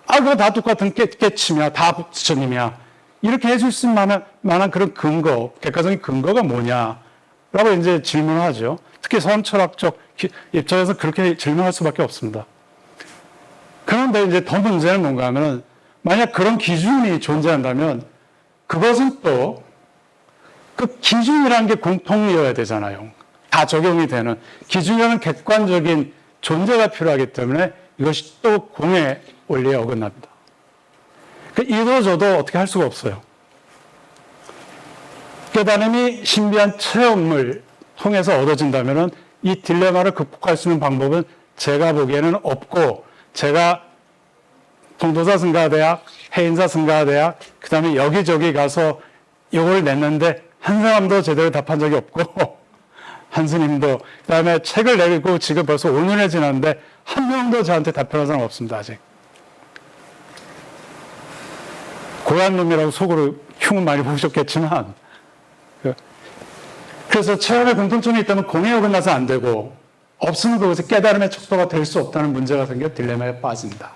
A: 그거 다 똑같은 깨침이야. 다 부처님이야. 이렇게 해줄 수 있는 만한 그런 근거, 객관적인 근거가 뭐냐라고 이제 질문을 하죠. 특히 서원철학적 입장에서 그렇게 질문할 수밖에 없습니다. 그런데 이제 더 문제는 뭔가 하면은 만약 그런 기준이 존재한다면 그것은 또 그 기준이라는 게 공통이어야 되잖아요. 다 적용이 되는 기준이라는 객관적인 존재가 필요하기 때문에 이것이 또 공의 원리에 어긋납니다. 이도저도 어떻게 할 수가 없어요. 깨달음이 신비한 체험을 통해서 얻어진다면 이 딜레마를 극복할 수 있는 방법은 제가 보기에는 없고, 제가 동도사 승가대학, 해인사 승가대학, 그 다음에 여기저기 가서 이걸 냈는데 한 사람도 제대로 답한 적이 없고 한 스님도, 그 다음에 책을 내고 지금 벌써 5년이 지났는데 한 명도 저한테 답변한 사람 없습니다. 아직. 고얀 놈이라고 속으로 흉은 많이 보셨겠지만, 그래서 체험의 공통점이 있다면 공에 어긋나서 안 되고, 없으면 그것이 깨달음의 척도가 될 수 없다는 문제가 생겨 딜레마에 빠집니다.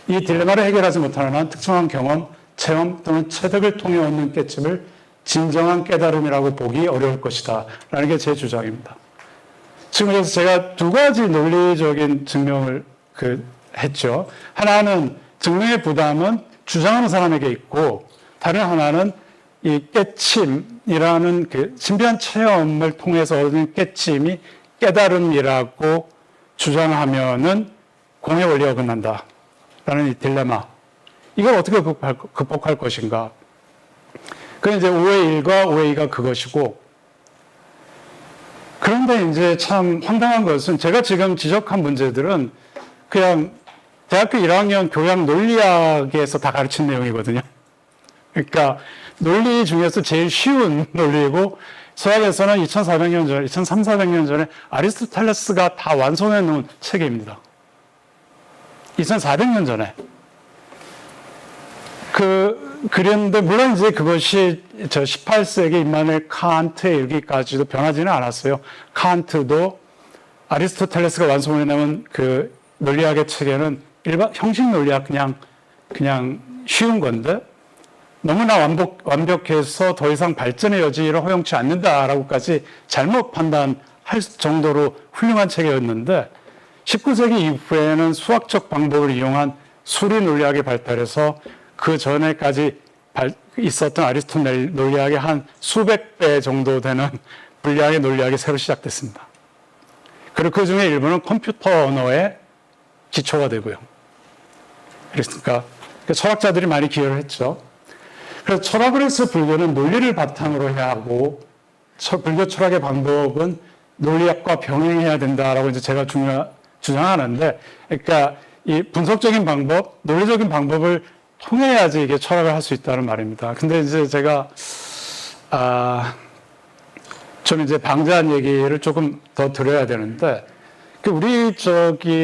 A: 이 딜레마를 해결하지 못하는 한 특정한 경험, 체험 또는 체득을 통해 얻는 깨침을 진정한 깨달음이라고 보기 어려울 것이다 라는 게 제 주장입니다. 지금 그래서 제가 두 가지 논리적인 증명을 했죠. 하나는 증명의 부담은 주장하는 사람에게 있고, 다른 하나는 이 깨침이라는 그 신비한 체험을 통해서 얻는 깨침이 깨달음이라고 주장하면은 공의 원리가 어긋난다 라는 이 딜레마. 이걸 어떻게 극복할 것인가. 그건 이제 5의 1과 5의 2가 그것이고, 그런데 이제 참 황당한 것은 제가 지금 지적한 문제들은 그냥 대학교 1학년 교양 논리학에서 다 가르친 내용이거든요. 그러니까 논리 중에서 제일 쉬운 논리이고, 서양에서는 2400년 전에, 2300~400년 전에 아리스토텔레스가 다 완성해 놓은 책입니다. 2400년 전에. 그랬는데, 물론 이제 그것이 저 18세기 임마누엘 칸트에 이르기까지도 변하지는 않았어요. 칸트도 아리스토텔레스가 완성해 놓은 그 논리학의 책에는 일반 형식 논리학 그냥 쉬운 건데, 너무나 완벽해서 더 이상 발전의 여지를 허용치 않는다라고까지 잘못 판단할 정도로 훌륭한 책이었는데, 19세기 이후에는 수학적 방법을 이용한 수리 논리학이 발달해서 그 전에까지 있었던 아리스토텔레스 논리학의 한 수백 배 정도 되는 분량의 논리학이 새로 시작됐습니다. 그리고 그 중에 일부는 컴퓨터 언어의 기초가 되고요. 그러니까 철학자들이 많이 기여를 했죠. 그래서 철학을 해서 불교는 논리를 바탕으로 해야 하고, 불교 철학의 방법은 논리학과 병행해야 된다라고 이제 제가 주장하는데, 그러니까 이 분석적인 방법, 논리적인 방법을 통해야지 이게 철학을 할 수 있다는 말입니다. 근데 이제 제가, 좀 이제 방대한 얘기를 조금 더 드려야 되는데, 우리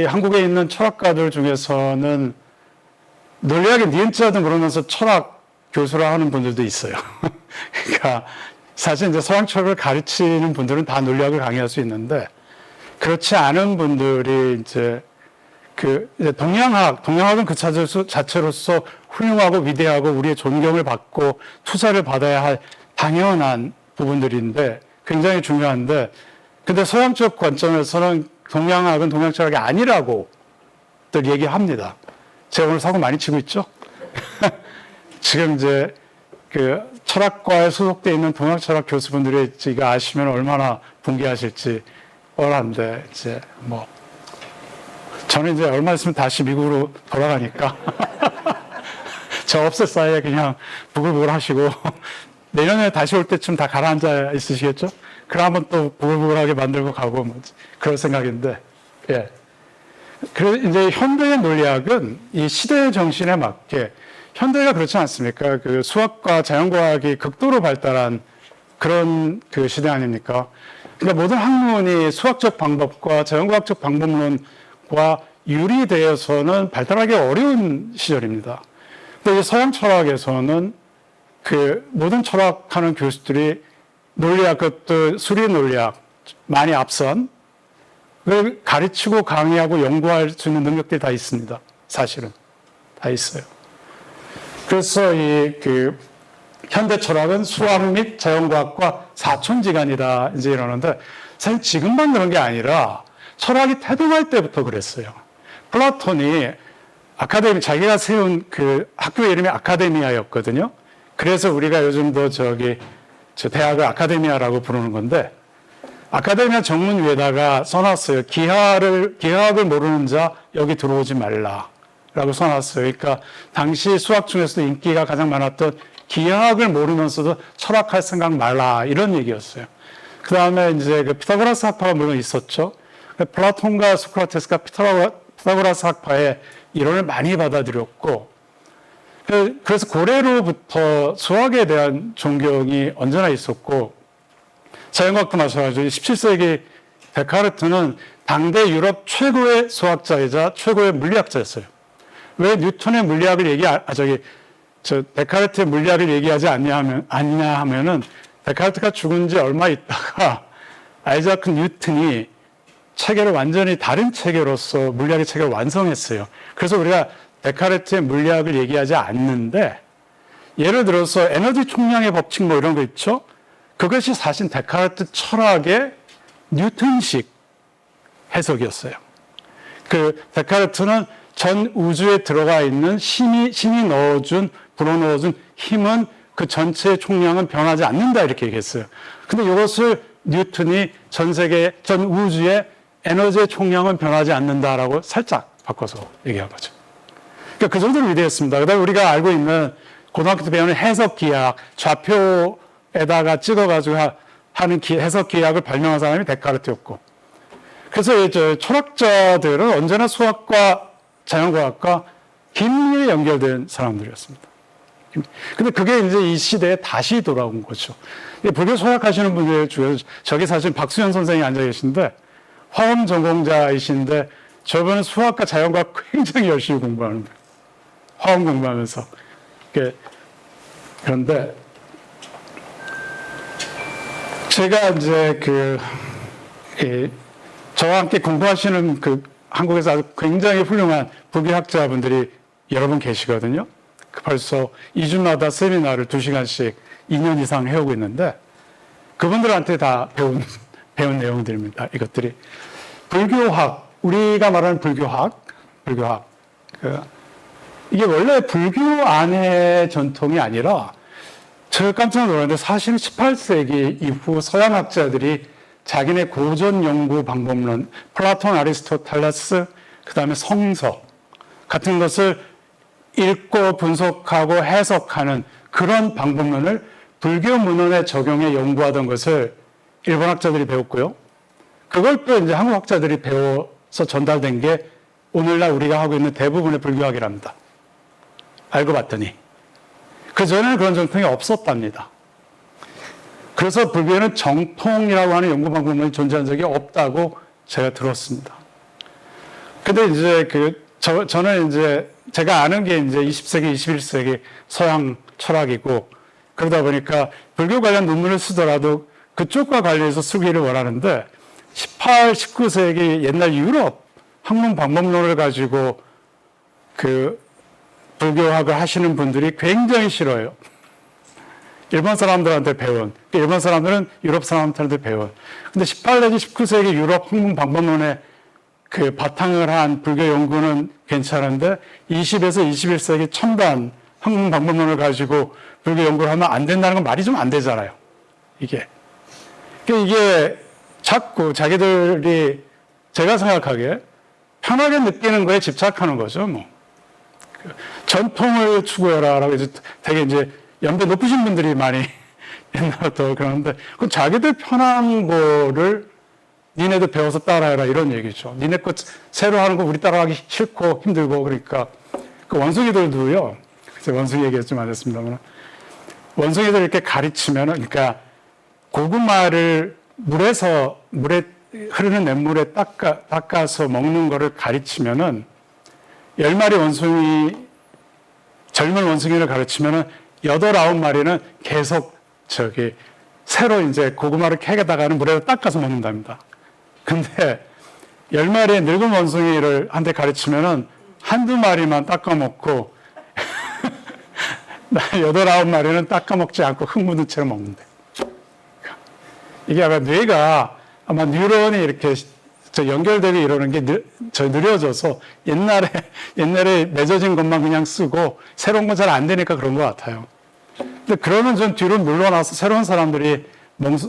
A: 한국에 있는 철학가들 중에서는 논리학의 니은자도 모르면서 철학 교수라 하는 분들도 있어요. 그러니까 사실 이제 서양 철학을 가르치는 분들은 다 논리학을 강의할 수 있는데, 그렇지 않은 분들이 이제 동양학은 그 자체로서 훌륭하고 위대하고 우리의 존경을 받고 투자를 받아야 할 당연한 부분들인데 굉장히 중요한데, 근데 서양적 관점에서는 동양학은 동양 철학이 아니라고 또 얘기합니다. 제가 오늘 사고 많이 치고 있죠? 지금 이제 철학과에 소속되어 있는 동양 철학 교수분들이 이거 아시면 얼마나 분개하실지 뻔한데, 이제 저는 이제 얼마 있으면 다시 미국으로 돌아가니까 저 없을 사이에 그냥 부글부글 하시고 내년에 다시 올 때쯤 다 가라앉아 있으시겠죠? 그러면 또 부글부글하게 만들고 가고 그럴 생각인데, 예. 그래서 이제 현대의 논리학은 이 시대의 정신에 맞게, 현대가 그렇지 않습니까? 수학과 자연과학이 극도로 발달한 그런 시대 아닙니까? 그러니까 모든 학문이 수학적 방법과 자연과학적 방법론과 유리되어서는 발달하기 어려운 시절입니다. 근데 서양 철학에서는 모든 철학하는 교수들이 논리학, 그것도 수리 논리학 많이 앞선 그걸 가르치고 강의하고 연구할 수 있는 능력들이 다 있습니다. 사실은 다 있어요. 그래서 현대 철학은 수학 및 자연과학과 사촌지간이다 이제 이러는데, 사실 지금만 그런 게 아니라 철학이 태동할 때부터 그랬어요. 플라톤이 자기가 세운 학교 이름이 아카데미아였거든요. 그래서 우리가 요즘도 대학을 아카데미아라고 부르는 건데, 아카데미아 정문 위에다가 써놨어요. 기하학을 모르는 자 여기 들어오지 말라라고 써놨어요. 그러니까 당시 수학 중에서도 인기가 가장 많았던 기하학을 모르면서도 철학할 생각 말라, 이런 얘기였어요. 그 다음에 이제 피타고라스 학파가 물론 있었죠. 플라톤과 소크라테스가 피타고라스 학파의 이론을 많이 받아들였고, 그래서 고래로부터 수학에 대한 존경이 언제나 있었고, 자연과학도 마찬가지로 17세기 데카르트는 당대 유럽 최고의 수학자이자 최고의 물리학자였어요. 왜 뉴턴의 물리학을 데카르트의 물리학을 얘기하지 않냐 하면은, 데카르트가 죽은 지 얼마 있다가 아이자크 뉴턴이 체계를 완전히 다른 체계로서 물리학의 체계를 완성했어요. 그래서 우리가 데카르트의 물리학을 얘기하지 않는데, 예를 들어서 에너지 총량의 법칙 이런 거 있죠? 그것이 사실 데카르트 철학의 뉴턴식 해석이었어요. 데카르트는 전 우주에 들어가 있는 신이 불어넣어준 힘은 그 전체의 총량은 변하지 않는다, 이렇게 얘기했어요. 근데 이것을 뉴턴이 전 우주의 에너지의 총량은 변하지 않는다라고 살짝 바꿔서 얘기한 거죠. 그러니까 그 정도로 위대했습니다. 그 다음에 우리가 알고 있는 고등학교 때 배우는 해석기하학, 좌표에다가 찍어가지고 하는 해석기하학을 발명한 사람이 데카르트였고, 그래서 철학자들은 언제나 수학과 자연과학과 긴밀히 연결된 사람들이었습니다. 근데 그게 이제 이 시대에 다시 돌아온 거죠. 불교 철학하시는 분들 중에서 저기 사실 박수현 선생이 앉아 계신데, 화엄 전공자이신데 저분은 수학과 자연과학 굉장히 열심히 공부하는 거예요. 화엄 공부하면서. 그런데 제가 이제 저와 함께 공부하시는 한국에서 아주 굉장히 훌륭한 불교학자분들이 여러 분 계시거든요. 벌써 2주마다 세미나를 2시간씩 2년 이상 해오고 있는데, 그분들한테 다 배운 내용들입니다. 이것들이. 불교학, 우리가 말하는 불교학. 이게 원래 불교 안의 전통이 아니라, 제가 깜짝 놀랐는데 사실은 18세기 이후 서양 학자들이 자기네 고전 연구 방법론, 플라톤, 아리스토텔레스, 그 다음에 성서 같은 것을 읽고 분석하고 해석하는 그런 방법론을 불교 문헌에 적용해 연구하던 것을 일본 학자들이 배웠고요. 그걸 또 이제 한국 학자들이 배워서 전달된 게 오늘날 우리가 하고 있는 대부분의 불교학이랍니다. 알고 봤더니. 그전에는 그런 정통이 없었답니다. 그래서 불교에는 정통이라고 하는 연구 방법론이 존재한 적이 없다고 제가 들었습니다. 근데 이제 저는 이제 제가 아는 게 이제 20세기, 21세기 서양 철학이고 그러다 보니까 불교 관련 논문을 쓰더라도 그쪽과 관련해서 쓰기를 원하는데 18, 19세기 옛날 유럽 학문 방법론을 가지고 그 불교학을 하시는 분들이 굉장히 싫어요. 일본 사람들한테 배운, 일본 사람들은 유럽 사람들한테 배운. 근데 18 내지 19세기 유럽 학문 방법론에 그 바탕을 한 불교 연구는 괜찮은데 20에서 21세기 첨단 학문 방법론을 가지고 불교 연구를 하면 안 된다는 건 말이 좀 안 되잖아요. 이게 자꾸 자기들이 제가 생각하기에 편하게 느끼는 거에 집착하는 거죠. 뭐 전통을 추구해라라고 이제 되게 이제 연배 높으신 분들이 많이 옛날부터 그러는데 그 자기들 편한 거를 니네도 배워서 따라해라 이런 얘기죠. 니네 거 새로 하는 거 우리 따라하기 싫고 힘들고 그러니까 그 원숭이들도요. 제가 원숭이 얘기했 좀 안 했습니다만 원숭이들 이렇게 가르치면은 그러니까 고구마를 물에 흐르는 냇물에 닦아서 먹는 거를 가르치면은 10마리 젊은 원숭이를 가르치면은 8, 9마리는 계속 새로 이제 고구마를 캐다가는 물에 닦아서 먹는답니다. 근데 10마리의 늙은 원숭이를 한테 가르치면은 한두 마리만 닦아 먹고 8, 9마리는 닦아 먹지 않고 흙 묻은 채로 먹는데. 이게 아마 뇌가 아마 뉴런이 이렇게 연결되고 이러는 게 느려져서 옛날에 맺어진 것만 그냥 쓰고 새로운 건 잘 안 되니까 그런 것 같아요. 근데 그러면 좀 뒤로 물러나서 새로운 사람들이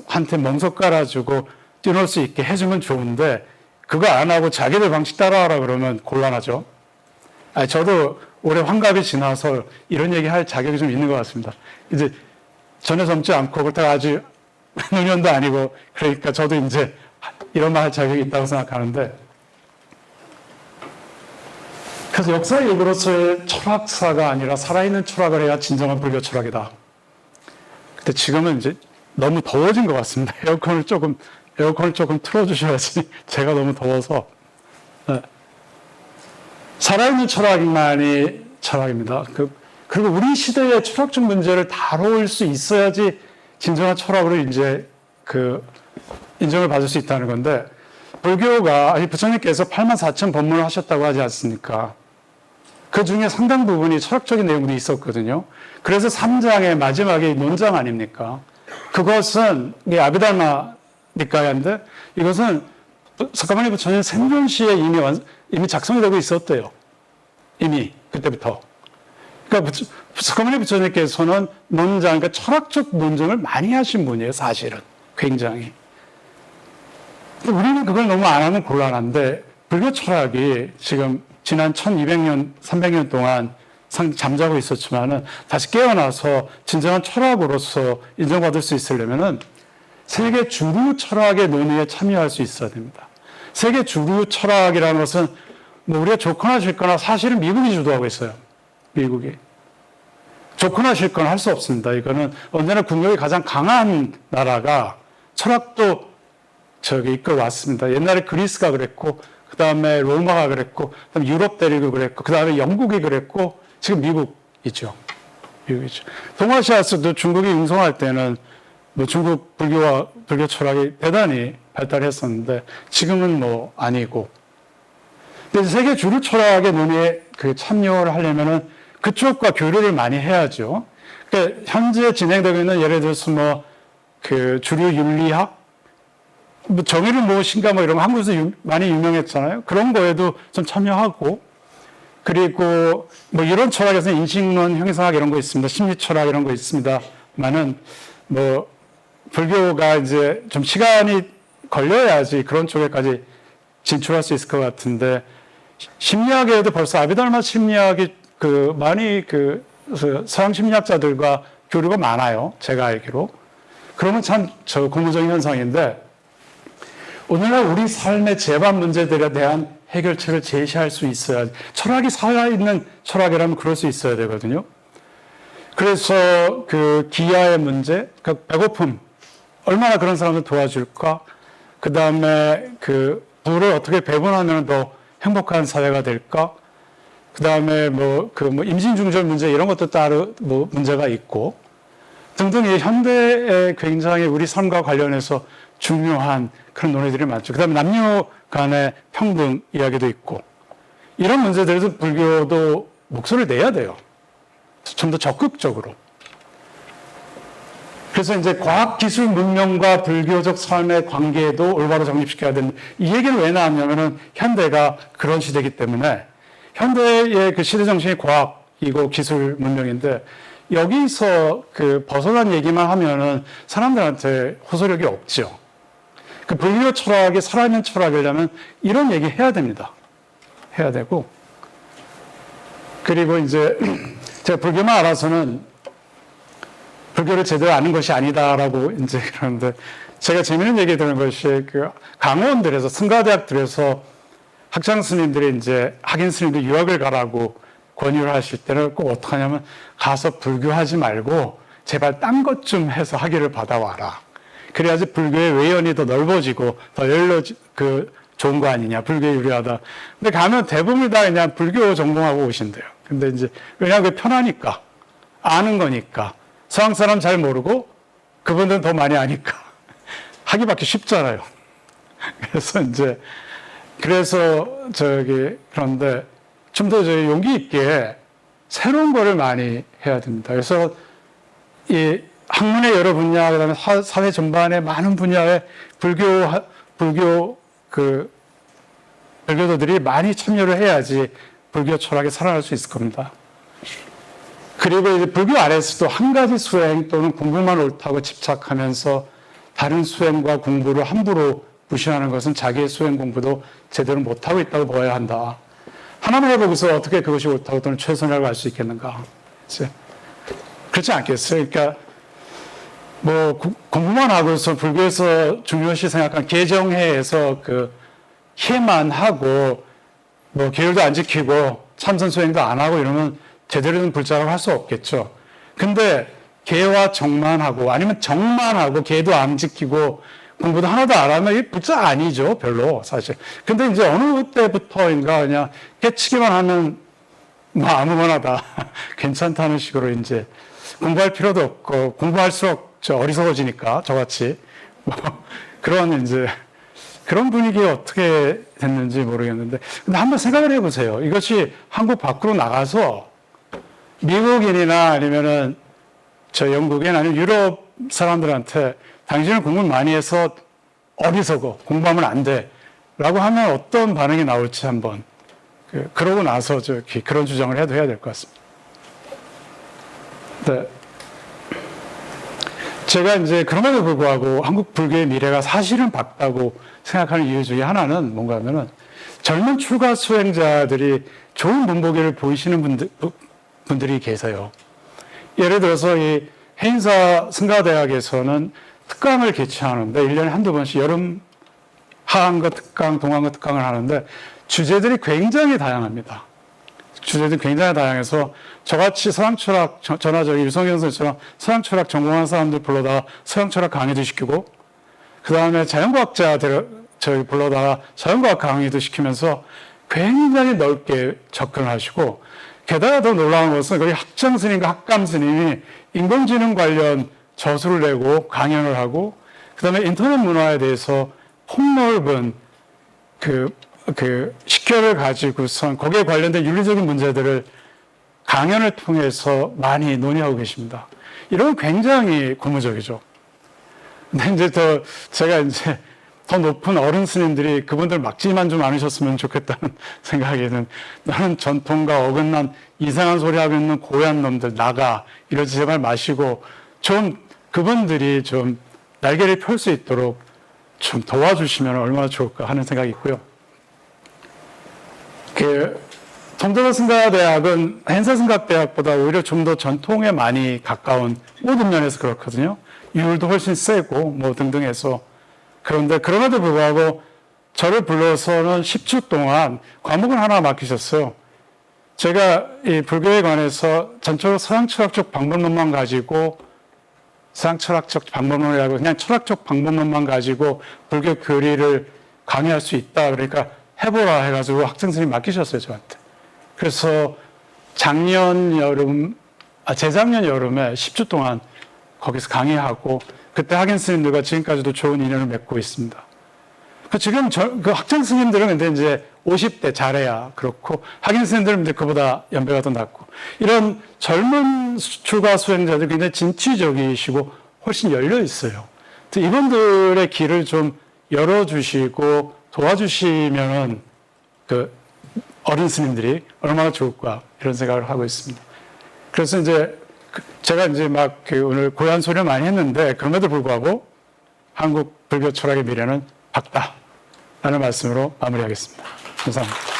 A: 한테 멍석 깔아주고 뛰놀 수 있게 해주면 좋은데 그거 안 하고 자기들 방식 따라하라 그러면 곤란하죠. 저도 올해 환갑이 지나서 이런 얘기 할 자격이 좀 있는 것 같습니다. 이제 전혀 젊지 않고 그렇다고 아주 노년도 아니고 그러니까 저도 이제 이런 말 할 자격이 있다고 생각하는데 그래서 역사 일부로서의 철학사가 아니라 살아있는 철학을 해야 진정한 불교 철학이다. 근데 지금은 이제 너무 더워진 것 같습니다. 에어컨을 조금 틀어주셔야지 제가 너무 더워서 살아있는 철학만이 철학입니다. 그리고 우리 시대의 철학적 문제를 다룰 수 있어야지 진정한 철학으로 이제 인정을 받을 수 있다는 건데 불교가 부처님께서 84,000 법문을 하셨다고 하지 않습니까? 그 중에 상당 부분이 철학적인 내용도 있었거든요. 그래서 3장의 마지막에 논장 아닙니까? 그것은 아비달마 니까야인데 이것은 석가모니 부처님 생존 시에 이미 작성이 되고 있었대요. 이미 그때부터. 그러니까 석가모니 부처님께서는 논장, 그러니까 철학적 논증을 많이 하신 분이에요, 사실은. 굉장히. 우리는 그걸 너무 안 하면 곤란한데, 불교 철학이 지금 지난 1200년, 300년 동안 잠자고 있었지만은 다시 깨어나서 진정한 철학으로서 인정받을 수 있으려면은 세계 주류 철학의 논의에 참여할 수 있어야 됩니다. 세계 주류 철학이라는 것은 우리가 좋거나 싫거나 사실은 미국이 주도하고 있어요. 미국이. 좋거나 싫거나 할 수 없습니다. 이거는 언제나 국력이 가장 강한 나라가 철학도 이끌어 왔습니다. 옛날에 그리스가 그랬고, 그 다음에 로마가 그랬고, 그 다음에 유럽 대륙이 그랬고, 그 다음에 영국이 그랬고, 지금 미국이죠. 동아시아에서도 중국이 융성할 때는 중국 불교 철학이 대단히 발달했었는데, 지금은 아니고. 근데 세계 주류 철학의 논의에 참여를 하려면은 그쪽과 교류를 많이 해야죠. 그러니까 현재 진행되고 있는 예를 들어서 주류 윤리학, 정의를 무엇인가 이런 거 한국에서 많이 유명했잖아요. 그런 거에도 좀 참여하고, 그리고 이런 철학에서는 인식론, 형이상학 이런 거 있습니다. 심리 철학 이런 거 있습니다만은 불교가 이제 좀 시간이 걸려야지 그런 쪽에까지 진출할 수 있을 것 같은데 심리학에도 벌써 아비달마 심리학이 많이 서양 심리학자들과 교류가 많아요. 제가 알기로. 그러면 참 고무적인 현상인데, 오늘날 우리 삶의 재반 문제들에 대한 해결책을 제시할 수 있어야, 철학이 살아있는 철학이라면 그럴 수 있어야 되거든요. 그래서 기아의 문제, 배고픔, 얼마나 그런 사람을 도와줄까? 그 다음에 부를 어떻게 배분하면 더 행복한 사회가 될까? 그 다음에 임신 중절 문제 이런 것도 따로 문제가 있고 등등 이 현대에 굉장히 우리 삶과 관련해서 중요한 그런 논의들이 많죠. 그 다음에 남녀 간의 평등 이야기도 있고 이런 문제들에서 불교도 목소리를 내야 돼요. 좀 더 적극적으로. 그래서 이제 과학, 기술, 문명과 불교적 삶의 관계도 올바로 정립시켜야 되는, 이 얘기를 왜 나왔냐면은 현대가 그런 시대이기 때문에 현대의 시대 정신이 과학이고 기술, 문명인데 여기서 벗어난 얘기만 하면은 사람들한테 호소력이 없죠. 불교 철학이 살아있는 철학이려면 이런 얘기 해야 됩니다. 해야 되고. 그리고 이제 제가 불교만 알아서는 불교를 제대로 아는 것이 아니다라고 이제 그러는데 제가 재미있는 얘기 들은 것이 강원들에서 승가대학들에서 학장 스님들이 이제 학인 스님들 유학을 가라고 권유를 하실 때는 꼭 어떻게 하냐면 가서 불교하지 말고 제발 딴 것 좀 해서 학위를 받아와라. 그래야지 불교의 외연이 더 넓어지고 더 좋은 거 아니냐. 불교에 유리하다. 근데 가면 대부분 다 그냥 불교 전공하고 오신대요. 근데 이제 왜냐하면 그게 편하니까. 아는 거니까. 서양 사람 잘 모르고 그분들은 더 많이 아니까. 하기 받기 쉽잖아요. 그래서 그런데 좀 더 용기 있게 새로운 거를 많이 해야 됩니다. 그래서 이 학문의 여러 분야, 그다음에 사회 전반의 많은 분야에 불교도들이 많이 참여를 해야지 불교 철학이 살아날 수 있을 겁니다. 그리고 이제 불교 안에서도 한 가지 수행 또는 공부만 옳다고 집착하면서 다른 수행과 공부를 함부로 무시하는 것은 자기의 수행 공부도 제대로 못하고 있다고 보아야 한다. 하나만 해보고서 어떻게 그것이 옳다고 또는 최선이라고 할 수 있겠는가. 그렇지 않겠어요? 그러니까 공부만 하고서 불교에서 중요시 생각한 개정회에서 회만 하고 계율도 안 지키고 참선 수행도 안 하고 이러면 제대로 된 불자라고 할 수 없겠죠. 근데 개와 정만 하고 아니면 정만 하고 개도 안 지키고 공부도 하나도 안 하면 이게 불자 아니죠. 별로 사실. 근데 이제 어느 때부터인가 그냥 깨치기만 하면 아무거나 다 괜찮다는 식으로 이제 공부할 필요도 없고 공부할수록 어리석어지니까 저같이 그런 분위기가 어떻게 됐는지 모르겠는데 근데 한번 생각을 해보세요. 이것이 한국 밖으로 나가서 미국인이나 아니면은 영국인 아니면 유럽 사람들한테 당신은 공부를 많이 해서 어리석어 공부하면 안 돼 라고 하면 어떤 반응이 나올지 한번 그러고 나서 그런 주장을 해도 해야 될 것 같습니다. 네. 제가 이제 그럼에도 불구하고 한국 불교의 미래가 사실은 밝다고 생각하는 이유 중에 하나는 뭔가 하면은 젊은 출가 수행자들이 좋은 문보기를 보이시는 분들이 계세요. 예를 들어서 이 해인사 승가대학에서는 특강을 개최하는데 1년에 한두 번씩 여름 하한거 특강, 동한거 특강을 하는데 주제들이 굉장히 다양합니다. 주제들이 굉장히 다양해서 저같이 서양철학, 유성현 선생처럼 서양철학 전공한 사람들 불러다가 서양철학 강의도 시키고 그 다음에 자연과학자들 불러다가 자연과학 강의도 시키면서 굉장히 넓게 접근하시고 게다가 더 놀라운 것은 거기 학장 스님과 학감 스님이 인공지능 관련 저수를 내고 강연을 하고 그다음에 인터넷 문화에 대해서 폭넓은 식견을 가지고선 거기에 관련된 윤리적인 문제들을 강연을 통해서 많이 논의하고 계십니다. 이런 건 굉장히 고무적이죠. 근데 이제 제가 더 높은 어른 스님들이 그분들 막지만 좀 않으셨으면 좋겠다는 생각에는 나는 전통과 어긋난 이상한 소리 하고 있는 고얀 놈들 나가 이러지 제발 마시고 좀 그분들이 좀 날개를 펼 수 있도록 좀 도와주시면 얼마나 좋을까 하는 생각이 있고요. 통도승가대학은 행사승각대학보다 오히려 좀 더 전통에 많이 가까운 모든 면에서 그렇거든요. 율도 훨씬 세고 뭐 등등 해서. 그런데 그럼에도 불구하고 저를 불러서는 10주 동안 과목을 하나 맡기셨어요. 제가 이 불교에 관해서 전적으로 서양철학적 방법론만 가지고 서양철학적 방법론이라고 그냥 철학적 방법론만 가지고 불교 교리를 강의할 수 있다. 그러니까 해보라 해가지고 학생 선생님이 맡기셨어요, 저한테. 그래서 재작년 여름에 10주 동안 거기서 강의하고 그때 학연 스님들과 지금까지도 좋은 인연을 맺고 있습니다. 지금 그 학생 스님들은 근데 이제 50대 잘해야 그렇고 학연 스님들은 근데 그보다 연배가 더 낮고 이런 젊은 출가 수행자들 굉장히 진취적이시고 훨씬 열려 있어요. 이분들의 길을 좀 열어주시고 도와주시면은 그 어린 스님들이 얼마나 좋을까 이런 생각을 하고 있습니다. 그래서 이제 제가 이제 막 오늘 고향 소리를 많이 했는데 그럼에도 불구하고 한국 불교 철학의 미래는 밝다 라는 말씀으로 마무리하겠습니다. 감사합니다.